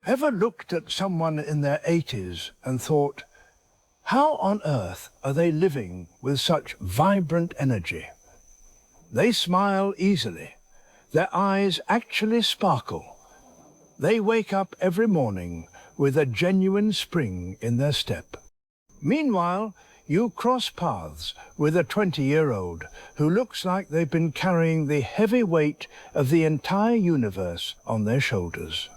Ever looked at someone in their 80s and thought, how on earth are they living with such vibrant energy? They smile easily. Their eyes actually sparkle. They wake up every morning with a genuine spring in their step. Meanwhile, you cross paths with a 20-year-old who looks like they've been carrying the heavy weight of the entire universe on their shoulders.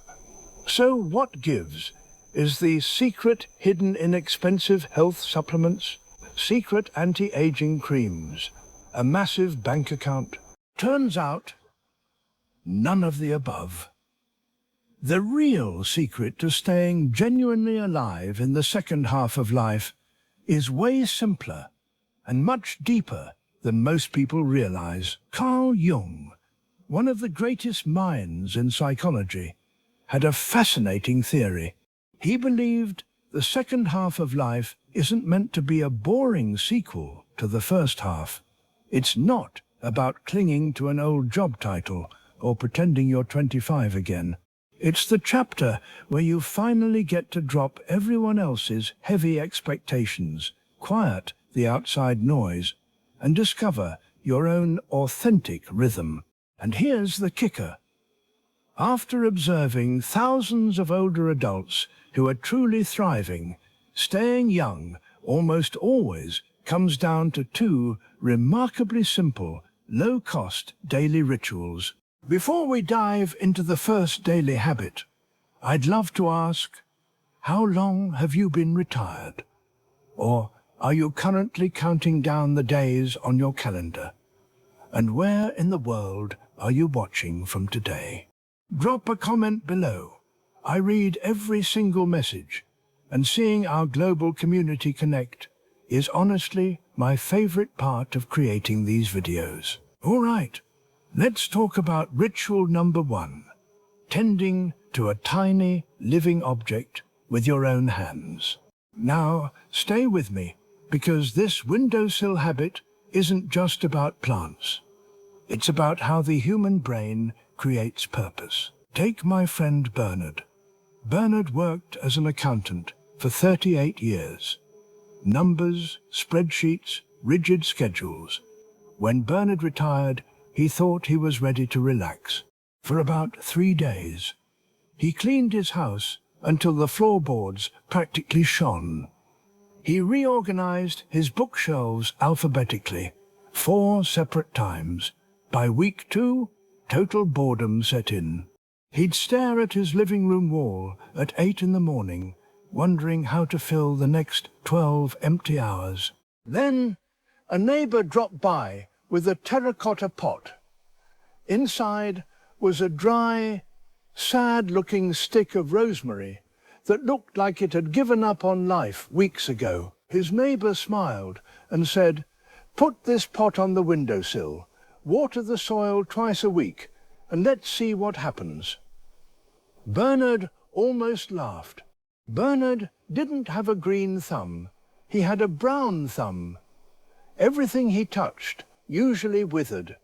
So what gives? Is the secret hidden inexpensive health supplements, secret anti-aging creams, a massive bank account? Turns out, none of the above. The real secret to staying genuinely alive in the second half of life is way simpler and much deeper than most people realize. Carl Jung, one of the greatest minds in psychology, had a fascinating theory. He believed the second half of life isn't meant to be a boring sequel to the first half. It's not about clinging to an old job title or pretending you're 25 again. It's the chapter where you finally get to drop everyone else's heavy expectations, quiet the outside noise, and discover your own authentic rhythm. And here's the kicker. After observing thousands of older adults who are truly thriving, staying young almost always comes down to two remarkably simple, low-cost daily rituals. Before we dive into the first daily habit, I'd love to ask, how long have you been retired? Or are you currently counting down the days on your calendar? And where in the world are you watching from today? Drop a comment below. I read every single message, and seeing our global community connect is honestly my favorite part of creating these videos. All right, let's talk about ritual number 1, tending to a tiny living object with your own hands. Now, stay with me, because this windowsill habit isn't just about plants. It's about how the human brain creates purpose. Take my friend Bernard. Bernard worked as an accountant for 38 years. Numbers, spreadsheets, rigid schedules. When Bernard retired, he thought he was ready to relax. For about 3 days, he cleaned his house until the floorboards practically shone. He reorganized his bookshelves alphabetically, 4 separate times. By week 2, total boredom set in. He'd stare at his living room wall at 8 in the morning, wondering how to fill the next 12 empty hours. Then a neighbor dropped by with a terracotta pot. Inside was a dry, sad-looking stick of rosemary that looked like it had given up on life weeks ago. His neighbor smiled and said, "Put this pot on the windowsill, water the soil twice a week, and let's see what happens." Bernard almost laughed. Bernard didn't have a green thumb. He had a brown thumb. Everything he touched usually withered.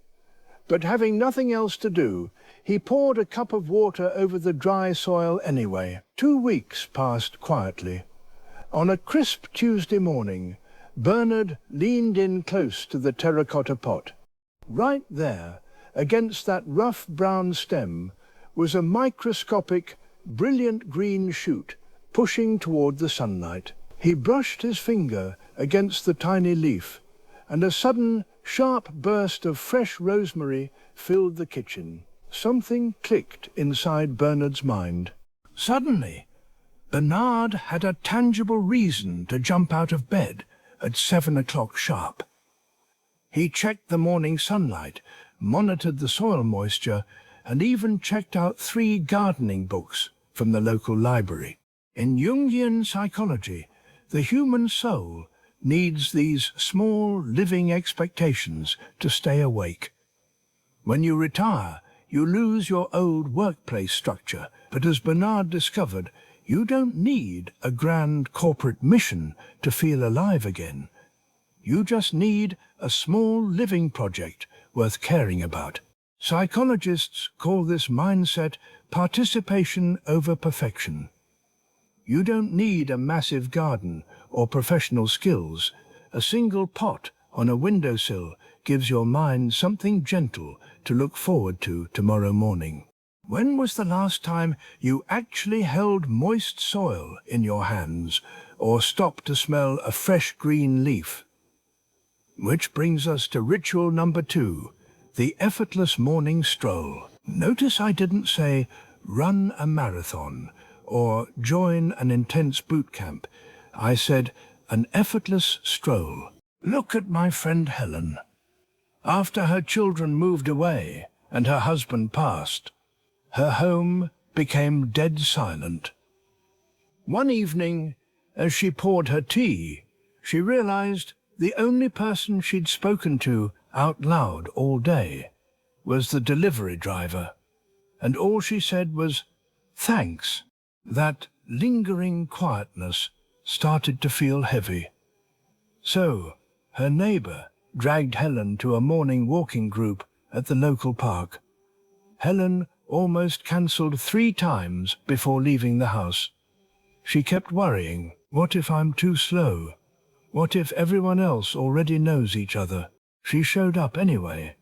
But having nothing else to do, he poured a cup of water over the dry soil anyway. 2 weeks passed quietly. On a crisp Tuesday morning, Bernard leaned in close to the terracotta pot. Right there, against that rough brown stem, was a microscopic, brilliant green shoot pushing toward the sunlight. He brushed his finger against the tiny leaf, and a sudden, sharp burst of fresh rosemary filled the kitchen. Something clicked inside Bernard's mind. Suddenly, Bernard had a tangible reason to jump out of bed at 7 o'clock sharp. He checked the morning sunlight, monitored the soil moisture, and even checked out 3 gardening books from the local library. In Jungian psychology, the human soul needs these small living expectations to stay awake. When you retire, you lose your old workplace structure, but as Bernard discovered, you don't need a grand corporate mission to feel alive again. You just need a small living project worth caring about. Psychologists call this mindset participation over perfection. You don't need a massive garden or professional skills. A single pot on a windowsill gives your mind something gentle to look forward to tomorrow morning. When was the last time you actually held moist soil in your hands or stopped to smell a fresh green leaf? Which brings us to ritual number 2, the effortless morning stroll. Notice I didn't say run a marathon or join an intense boot camp. I said an effortless stroll. Look at my friend Helen. After her children moved away and her husband passed, her home became dead silent. One evening, as she poured her tea, she realized the only person she'd spoken to out loud all day was the delivery driver, and all she said was, "Thanks." That lingering quietness started to feel heavy. So, her neighbor dragged Helen to a morning walking group at the local park. Helen almost cancelled 3 times before leaving the house. She kept worrying, what if I'm too slow? What if everyone else already knows each other? She showed up anyway,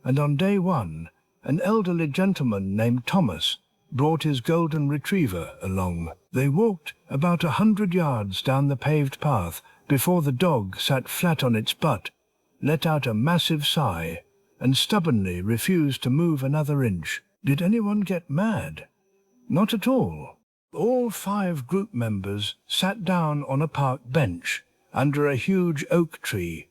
and on day 1, an elderly gentleman named Thomas brought his golden retriever along. They walked about 100 yards down the paved path before the dog sat flat on its butt, let out a massive sigh, and stubbornly refused to move another inch. Did anyone get mad? Not at all. All 5 group members sat down on a park bench under a huge oak tree,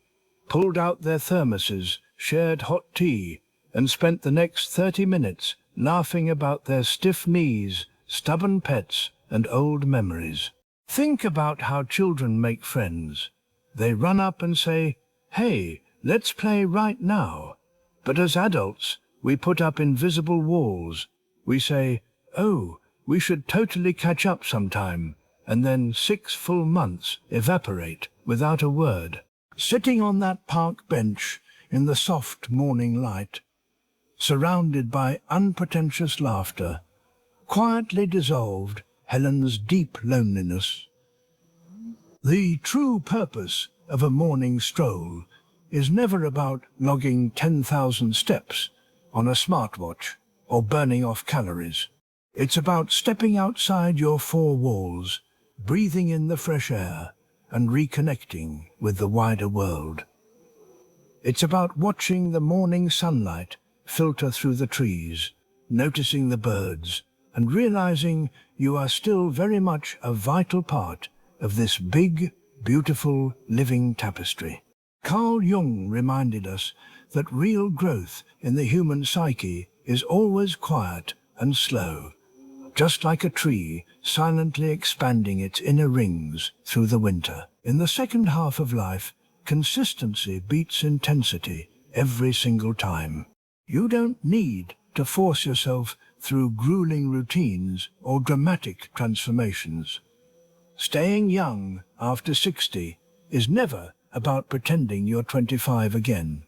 pulled out their thermoses, shared hot tea, and spent the next 30 minutes laughing about their stiff knees, stubborn pets, and old memories. Think about how children make friends. They run up and say, "Hey, let's play right now." But as adults, we put up invisible walls. We say, "Oh, we should totally catch up sometime," and then 6 full months evaporate without a word. Sitting on that park bench in the soft morning light, surrounded by unpretentious laughter, quietly dissolved Helen's deep loneliness. The true purpose of a morning stroll is never about logging 10,000 steps on a smartwatch or burning off calories. It's about stepping outside your 4 walls, breathing in the fresh air, and reconnecting with the wider world. It's about watching the morning sunlight filter through the trees, noticing the birds, and realizing you are still very much a vital part of this big, beautiful, living tapestry. Carl Jung reminded us that real growth in the human psyche is always quiet and slow, just like a tree silently expanding its inner rings through the winter. In the second half of life, consistency beats intensity every single time. You don't need to force yourself through grueling routines or dramatic transformations. Staying young after 60 is never about pretending you're 25 again.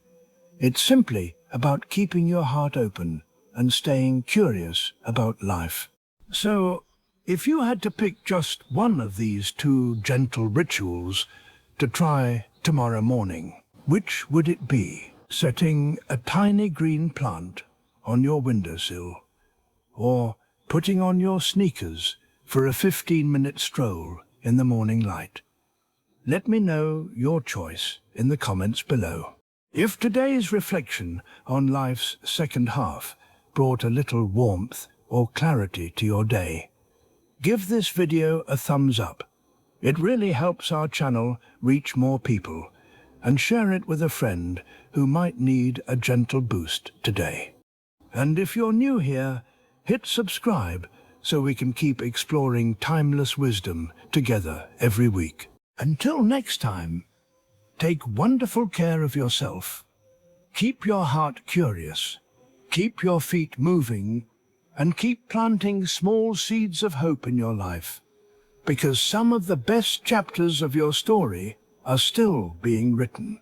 It's simply about keeping your heart open and staying curious about life. So, if you had to pick just one of these 2 gentle rituals to try tomorrow morning, which would it be? Setting a tiny green plant on your windowsill, or putting on your sneakers for a 15-minute stroll in the morning light? Let me know your choice in the comments below. If today's reflection on life's second half brought a little warmth or clarity to your day, give this video a thumbs up. It really helps our channel reach more people, and share it with a friend who might need a gentle boost today. And if you're new here, hit subscribe so we can keep exploring timeless wisdom together every week. Until next time, take wonderful care of yourself. Keep your heart curious, keep your feet moving, and keep planting small seeds of hope in your life, because some of the best chapters of your story are still being written.